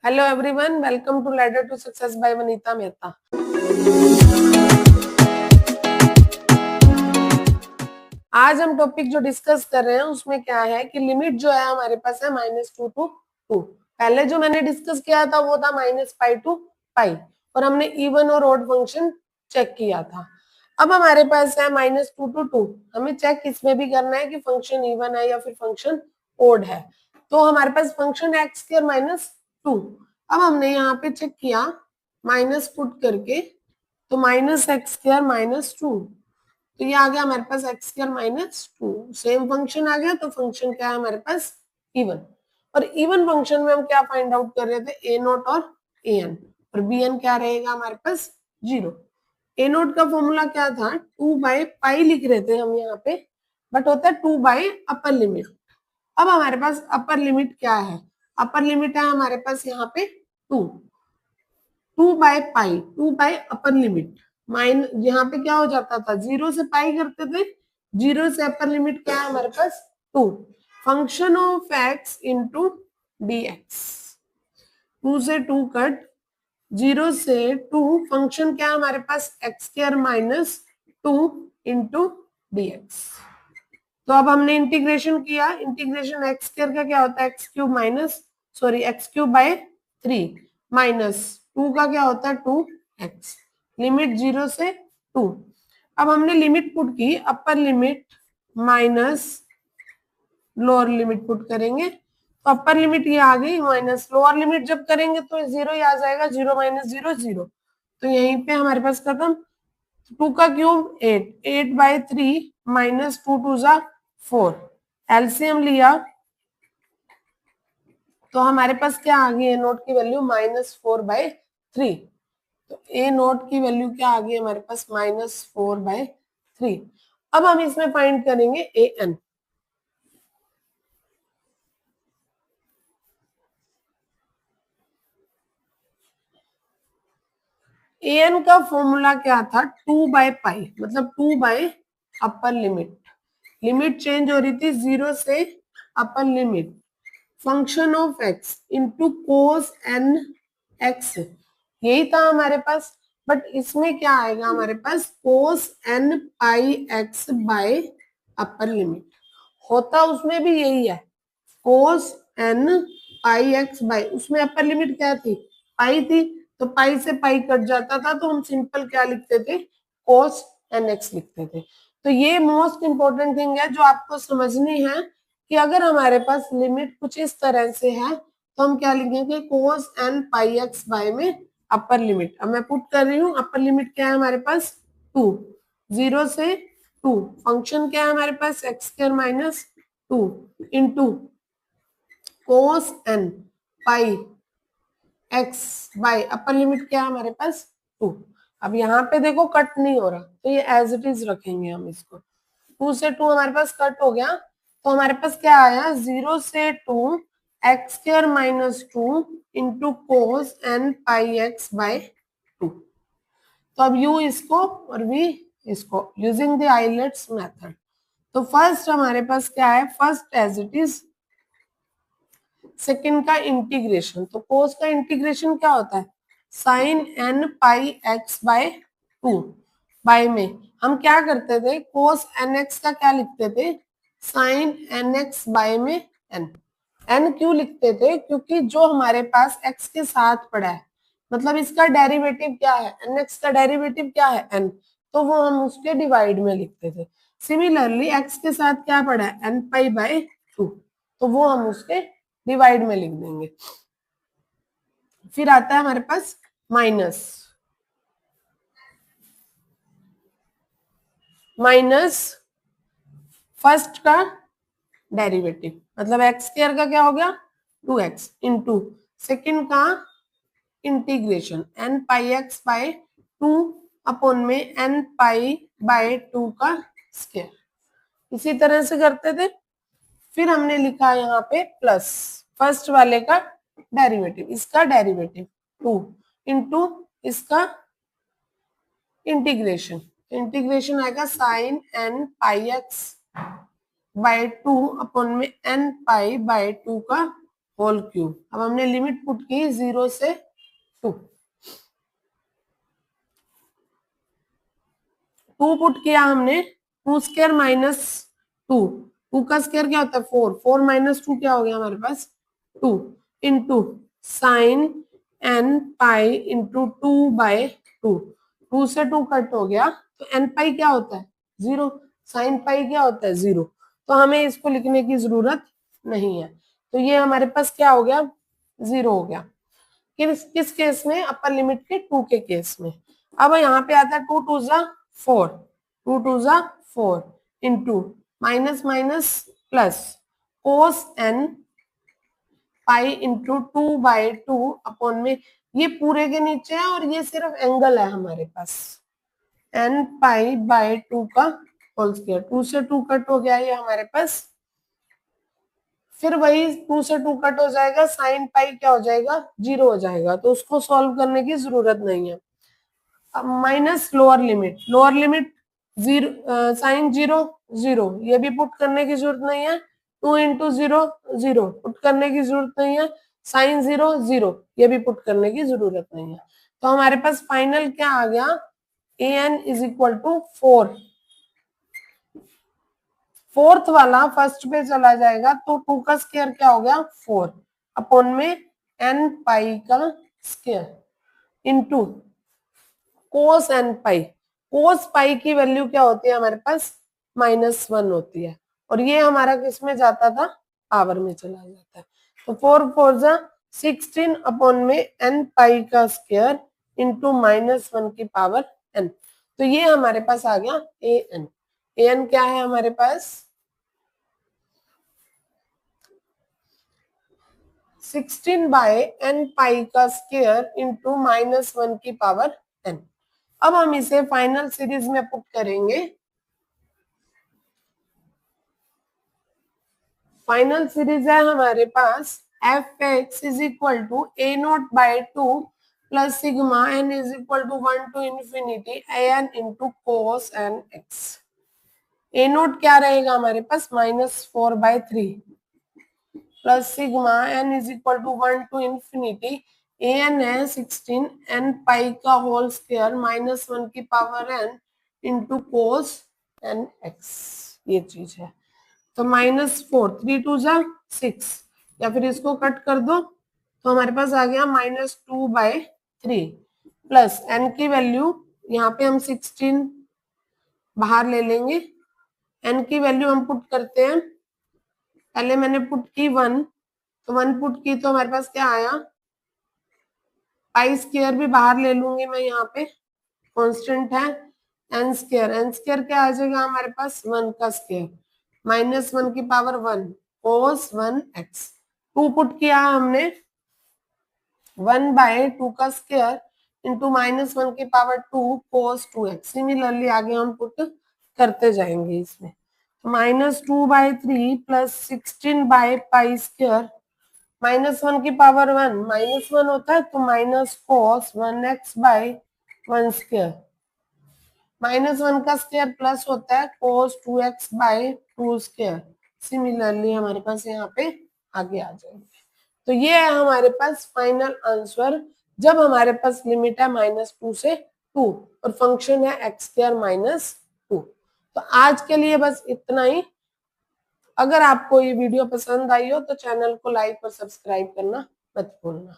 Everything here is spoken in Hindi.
Hello everyone, welcome to ladder to success by Vanita Mehta. आज हम टॉपिक जो डिस्कस कर रहे हैं उसमें क्या है कि लिमिट जो है हमारे पास है -2 टू 2। पहले जो मैंने डिस्कस किया था वो था -पाई टू पाई और हमने इवन और ऑड फंक्शन चेक किया था। अब हमारे पास है -2 टू 2। हमें चेक इसमें भी करना है कि फंक्शन इवन है या फिर फंक्शन ऑड है। तो हमारे पास फंक्शन एक्स स्क्वायर -2। अब हमने यहाँ पे चेक किया माइनस पुट करके, तो -x² -2, तो ये आ गया हमारे पास x²-2। सेम फंक्शन आ गया, तो फंक्शन क्या है हमारे पास इवन। और इवन फंक्शन में हम क्या फाइंड आउट कर रहे थे, a0 और an, और bn क्या रहेगा हमारे पास 0। a0 का फॉर्मूला क्या था, 2/पाई लिख रहे थे हम यहाँ पे, बट होता है 2 अपर लिमिट। अब हमारे पास अपर लिमिट क्या है, अपर लिमिट है हमारे पास यहाँ पे 2। 2/पाई, 2 अपर लिमिट माइन, यहाँ पे क्या हो जाता था, 0 से पाई करते थे, 0 से अपर लिमिट क्या है हमारे पास 2। Function of X into D x, 2 से 2 कट, 0 से 2, फंक्शन क्या है हमारे पास x² -2 इंटू डी एक्स। तो अब हमने इंटीग्रेशन किया, इंटीग्रेशन x² का क्या होता है x³ माइनस 2 का क्या होता है 2x, लिमिट 0 से 2। अब हमने लिमिट पुट की, upper limit minus lower limit put करेंगे, तो अपर लिमिट ये आ गई माइनस, लोअर लिमिट जब करेंगे तो 0 ही आ जाएगा, 0 - 0 0, तो यहीं पे हमारे पास खत्म। 2 का क्यूब 8, 8/3 -2 2 जा 4, एलसीएम लिया तो हमारे पास क्या आ गई, ए नोट की वैल्यू -4/3। तो ए नोट की वैल्यू क्या आ गई हमारे पास -4/3। अब हम इसमें फाइंड करेंगे ए एन। ए एन का फॉर्मूला क्या था, 2/पाई, मतलब 2 अपर लिमिट, लिमिट चेंज हो रही थी 0 से upper limit, function of X into cos N X, यही था हमारे पास। बट इसमें क्या आएगा हमारे पास, cos N pi x by upper limit, होता उसमें भी यही है, cos N pi x by, उसमें अपर लिमिट क्या थी, पाई थी, तो पाई से पाई कट जाता था, तो हम सिंपल क्या लिखते थे, कोस एन एक्स लिखते थे। तो ये मोस्ट इंपॉर्टेंट थिंग है जो आपको समझनी है, कि अगर हमारे पास लिमिट कुछ इस तरह से है तो हम क्या लिखेंगे, कोस एन पाई एक्स बाय में अपर लिमिट। अब मैं पुट कर रही हूँ, अपर लिमिट क्या है हमारे पास 2, 0 से 2, फंक्शन क्या है हमारे पास x² -2 into cos N pi x by upper limit क्या है हमारे पास 2। अब यहाँ पे देखो कट नहीं हो रहा, तो ये एज इट इज रखेंगे हम इसको, 2 से 2 हमारे पास कट हो गया, तो हमारे पास क्या आया, 0 से 2 x² -2 into cos N pi x by 2। तो अब u इसको और v इसको, यूजिंग द आइलेट्स मेथड। तो फर्स्ट हमारे पास क्या है, first as it is, second का इंटीग्रेशन, तो कोस का इंटीग्रेशन क्या होता है, sine n pi x by 2, by में हम क्या करते थे, कोस एन एक्स का क्या लिखते थे, साइन एन एक्स बाय में एन। एन क्यों लिखते थे, क्योंकि जो हमारे पास एक्स के साथ पड़ा है, मतलब इसका डेरिवेटिव क्या है, एन एक्स का डेरिवेटिव क्या है एन, तो वो हम उसके डिवाइड में लिखते थे। सिमिलरली एक्स के साथ क्या पड़ा है, एन पाई बाय 2, तो वो हम उसके डिवाइड में लिख देंगे। फिर आता है हमारे पास माइनस फर्स्ट का डेरिवेटिव, मतलब x² का क्या हो गया 2x इंटू सेकेंड का इंटीग्रेशन n पाई x बाय 2 अपॉन में n पाई बाय 2 का स्क्वायर, इसी तरह से करते थे। फिर हमने लिखा यहाँ पे प्लस फर्स्ट वाले का डेरिवेटिव, इसका डेरिवेटिव 2 इंटू इसका इंटीग्रेशन, इंटीग्रेशन आएगा साइन n पाई x बाय 2 अपॉन में n पाई बाय 2 का होल क्यूब। अब हमने लिमिट पुट की 0 से 2, 2 पुट किया हमने, 2 स्क्वायर माइनस 2, 2 का स्क्वायर क्या होता है 4, 4 माइनस 2 क्या हो गया हमारे पास 2 into sine n pi into 2/2, 2 से 2 कट हो गया तो एन पाई क्या होता है 0, साइन पाई क्या होता है 0, तो हमें इसको लिखने की जरूरत नहीं है। तो ये हमारे पास क्या हो गया 0 हो गया। किस केस में, अपर लिमिट के 2 के केस में। अब यहाँ पे आता है 2 2 जा 4, 2 2 जा 4 into minus minus plus cos N pi into 2/2 upon में, ये पूरे के नीचे है और ये सिर्फ एंगल है हमारे पास, एन पाई बाय 2 का होल स्क्वायर, 2 से 2 कट हो गया ये हमारे पास, फिर वही 2 से 2 कट हो जाएगा, साइन पाई क्या हो जाएगा 0 हो जाएगा, तो उसको सॉल्व करने की जरूरत नहीं है। अब minus lower limit, lower limit 0 sine 0 0, ये भी पुट करने की जरूरत नहीं है, 2 इंटू 0 0 पुट करने की जरूरत नहीं है, साइन 0 0 ये भी पुट करने की जरूरत नहीं है। तो हमारे पास फाइनल क्या आ गया, A N is equal to 4, fourth वाला फर्स्ट पे चला जाएगा तो 2 का स्क्वायर क्या हो गया 4 अपॉन में एन पाई का स्क्वायर इंटू कोस एन पाई, कोस पाई की वैल्यू क्या होती है हमारे पास -1 होती है, और ये हमारा किस में जाता था पावर में चला जाता है। तो 4 4 जा 16 अपॉन में एन पाई का स्क्वायर इंटू -1 की पावर एन, तो ये हमारे पास आ गया ए एन। ए एन क्या है हमारे पास 16 बाय एन पाई का स्क्वायर इंटू -1 की पावर एन। अब हम इसे फाइनल सीरीज में पुट करेंगे, फाइनल सीरीज है हमारे पास F X is equal to A naught by 2 plus sigma N is equal to 1 to infinity A N into cos N X. A naught क्या रहेगा हमारे पास -4/3 plus sigma N is equal to 1 to infinity, A N है 16 एन पाई का होल स्क्वायर -1 की power N into cos N x, ये चीज है। तो -4 3 2 जा 6, या फिर इसको कट कर दो तो हमारे पास आ गया -2/3 प्लस एन की वैल्यू यहाँ पे हम 16 बाहर ले लेंगे, एन की वैल्यू हम पुट करते हैं, पहले मैंने पुट की 1, तो 1 पुट की तो हमारे पास क्या आया, पाई स्क्वायर भी बाहर ले लूंगी मैं, यहाँ पे कांस्टेंट है एन स्क्वायर, एन स्क्वायर क्या आ जाएगा हमारे पास 1 का स्क्वायर -1 की पावर 1 कोस 1 एक्स, 2 पुट किया हमने 1/2 का स्क्वायर इंटू -1 की पावर 2 कोस 2x। सिमिलरली आगे हम पुट करते जाएंगे इसमें, -2/3 प्लस 16 बाय पाई स्क्वायर, -1 की पावर 1 -1 होता है तो minus cos 1x bye 1 square, -1 का स्क्वायर प्लस होता है कोस 2x बाय 2 स्क्वायर। सिमिलरली हमारे पास यहाँ पे आगे आ जाएंगे। तो ये है हमारे पास फाइनल आंसर, जब हमारे पास लिमिट है -2 से 2 और फंक्शन है x² -2। तो आज के लिए बस इतना ही। अगर आपको ये वीडियो पसंद आई हो तो चैनल को लाइक और सब्सक्राइब करना मत भूलना।